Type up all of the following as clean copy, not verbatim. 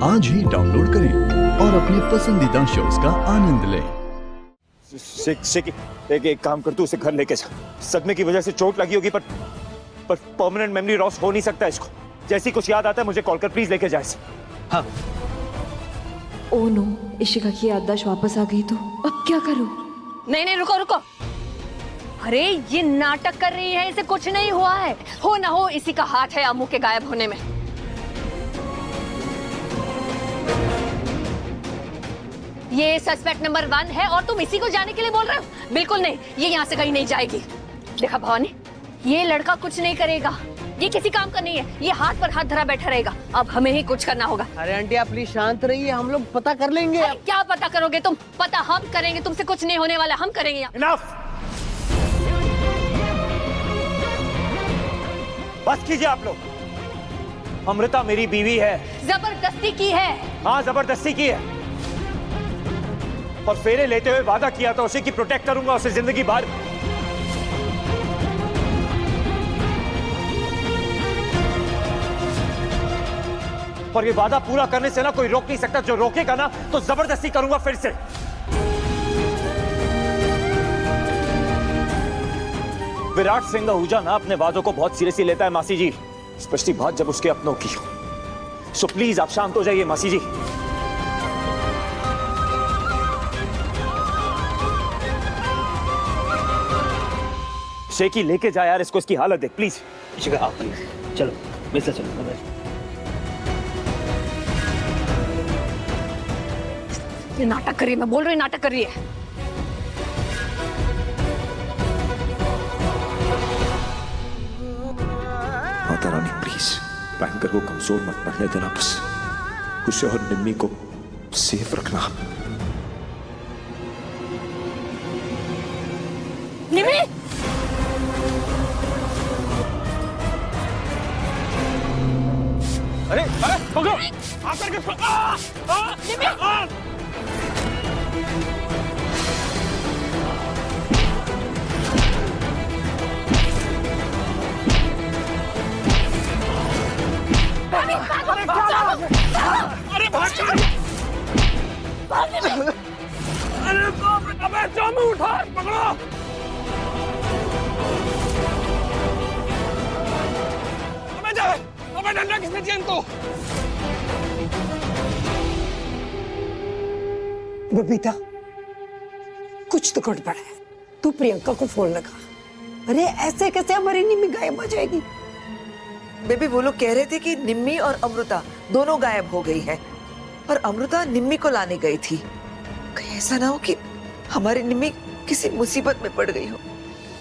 आज ही डाउनलोड करें और अपने पसंदीदा शोज का आनंद लें। एक काम कर, तू उसे घर लेके जा। सदमे की वजह से चोट लगी होगी, पर परमानेंट मेमोरी लॉस हो नहीं सकता इसको। जैसी कुछ याद आता है मुझे कॉल कर, प्लीज लेके जा इसे। हाँ। ओ नो, इशिका की याददाश्त वापस आ गई तो अब क्या करूं? नहीं नहीं, रुको रुको। अरे ये नाटक कर रही है, इसे कुछ नहीं हुआ है। हो ना हो इसी का हाथ है अम्मू के गायब होने में। ये सस्पेक्ट नंबर 1 है और तुम इसी को जाने के लिए बोल रहे हो? बिल्कुल नहीं, ये यहाँ से कहीं नहीं जाएगी। देखा भवानी, ये लड़का कुछ नहीं करेगा, ये किसी काम का नहीं है। ये हाथ पर हाथ धरा बैठा रहेगा। अब हमें ही कुछ करना होगा। अरे आंटी आप प्लीज शांत रहिए, हम लोग पता कर लेंगे। क्या पता करोगे तुम? पता हम करेंगे, तुमसे कुछ नहीं होने वाला, हम करेंगे। Enough! बस कीजिए आप लोग। अमृता मेरी बीवी है। जबरदस्ती की है। हाँ, जबरदस्ती की है। और फेरे लेते हुए वादा किया था उसे कि प्रोटेक्ट करूंगा उसे जिंदगी भर। और ये वादा पूरा करने से ना कोई रोक नहीं सकता। जो रोकेगा ना तो जबरदस्ती करूंगा फिर से। विराट सिंह आहूजा ना अपने वादों को बहुत सीरियसली लेता है मासी जी, स्पेशली बात जब उसके अपनों की हो। सो प्लीज आप शांत हो जाइए मासी जी। शेकी लेके जा यार इसको, इसकी हालत देख प्लीज। आप प्लीज चलो, वैसे चलो। ये नाटक कर रही है, मैं बोल रही हूँ नाटक कर रही है। माता रानी प्लीज बैंकर को कमजोर मत पड़ने देना, बस उसे और निम्मी को सेफ रखना। निम्मी! अरे अरे पकड़ो! आप करके निम्मी! अरे भाग! अरे बाप रे! अबे जामू उठा, पकड़ो! अबे जा! अबे डंडा किसने दिया इनको? बबीता, कुछ तो गड़बड़ है। तू प्रियंका को फोन लगा। अरे ऐसे कैसे हमारी निम्मी गायब हो जाएगी? बेबी वो लोग कह रहे थे कि निम्मी और अमृता दोनों गायब हो गई हैं और अमृता निम्मी को लाने गई थी। कहीं ऐसा ना हो कि हमारी निम्मी किसी मुसीबत में पड़ गई हो।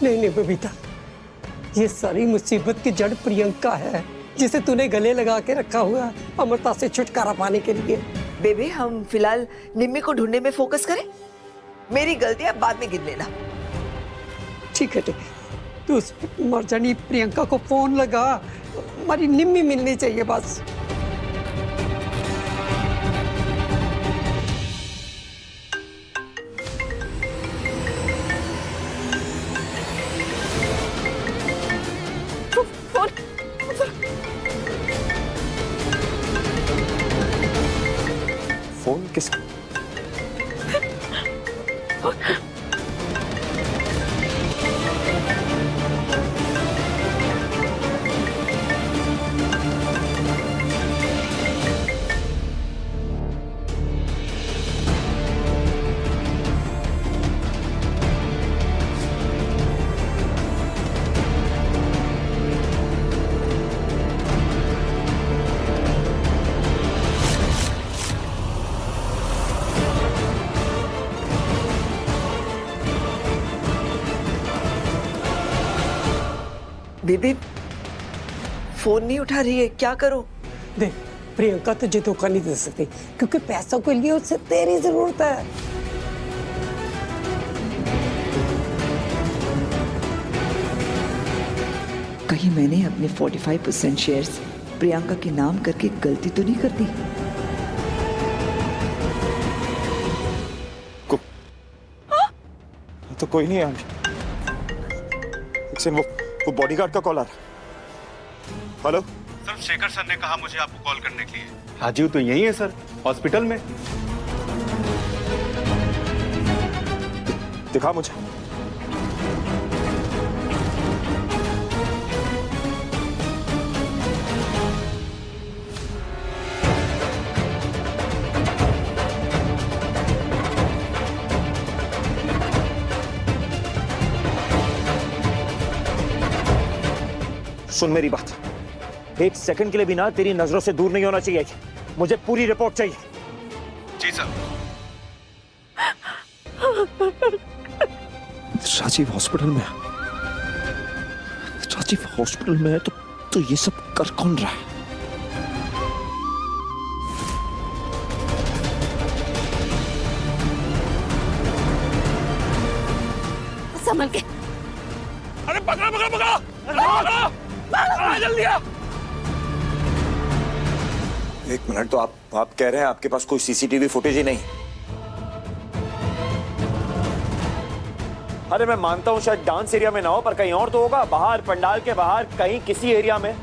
नहीं नहीं बबीता, ये सारी मुसीबत की जड़ प्रियंका है, जिसे तूने गले लगा के रखा हुआ अमृता से छुटकारा पाने के लिए। बेबी हम फिलहाल निम्मी को ढूंढने में फोकस करें। मेरी गलतियां बाद में गिन लेना। ठीक है ठीक है, तू उस मरजानी प्रियंका को फोन लगा। हमारी निम्मी मिलनी चाहिए बस। फोन किस? बेबी फोन नहीं उठा रही है, क्या करूं? देख, प्रियंका तुझे धोखा नहीं दे सकती, क्योंकि पैसों के लिए उससे तेरी जरूरत है। कहीं मैंने अपने 45% शेयर्स प्रियंका के नाम करके गलती तो नहीं कर दी? तो कोई नहीं है। वो बॉडीगार्ड का कॉल आ रहा। Hello sir, ma'am Shekhar sir ने कहा मुझे आपको कॉल करने के लिए। राजीव तो यही है सर, हॉस्पिटल में। दिखा मुझे। सुन मेरी बात, एक सेकंड के लिए भी ना तेरी नजरों से दूर नहीं होना चाहिए। मुझे पूरी रिपोर्ट चाहिए। जी सर। राजीव हॉस्पिटल में, राजीव हॉस्पिटल में है तो ये सब कर कौन रहा है? संभल के। अरे पकड़ा पकड़ा पकड़ा, जल्दी आ। एक मिनट, तो आप कह रहे हैं आपके पास कोई सीसीटीवी फुटेज ही नहीं? अरे मैं मानता हूं शायद डांस एरिया में ना हो, पर कहीं और तो होगा, बाहर पंडाल के बाहर कहीं किसी एरिया में।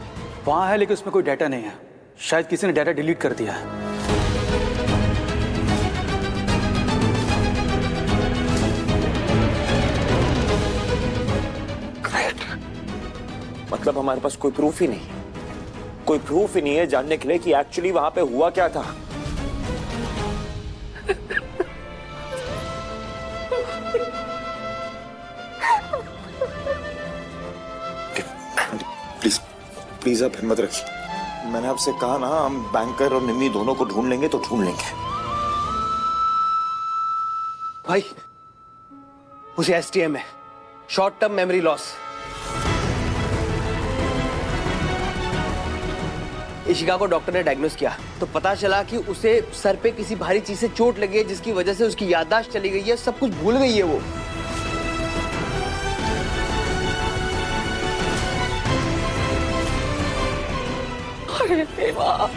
वहाँ है लेकिन उसमें कोई डाटा नहीं है, शायद किसी ने डाटा डिलीट कर दिया है। मतलब हमारे पास कोई प्रूफ ही नहीं, कोई प्रूफ ही नहीं है जानने के लिए कि एक्चुअली वहां पे हुआ क्या था। प्लीज प्लीज आप हिम्मत रखिए। मैंने आपसे कहा ना, हम बैंकर और निम्मी दोनों को ढूंढ लेंगे तो ढूंढ लेंगे। भाई उसे एसटीएम है, short term memory loss. Ishika को डॉक्टर ने डायग्नोस किया तो पता चला कि उसे सर पे किसी भारी चीज से चोट लगी है, जिसकी वजह से उसकी याददाश्त चली गई है, सब कुछ भूल गई है वो। अरे देवा,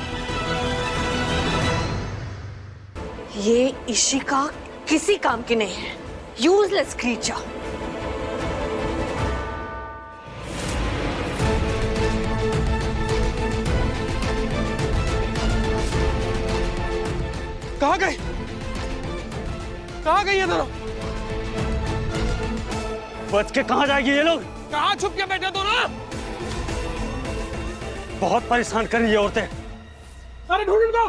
ये इशिका किसी काम की नहीं है, यूजलेस क्रीचर। कहाँ गए? कहाँ गए ये दोनों? बच के कहाँ जाएगी ये लोग? कहाँ छुप के बैठे दोनों? बहुत परेशान कर रही है औरतें। अरे ढूंढ दो।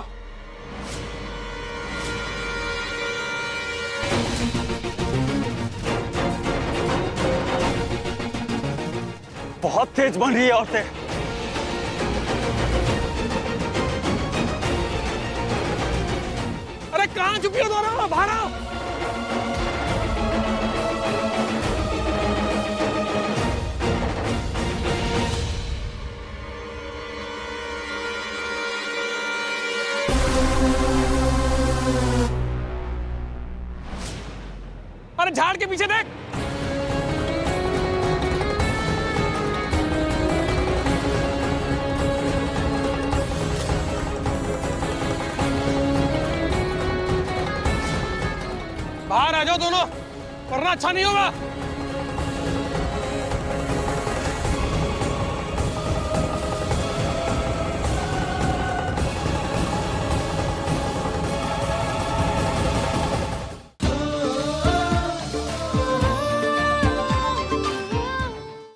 बहुत तेज बन रही है औरतें। अरे कहाँ छुपी हो दोनों? बाहर आओ। अरे झाड़ के पीछे देख। बाहर आ जाओ दोनों, वरना अच्छा नहीं होगा।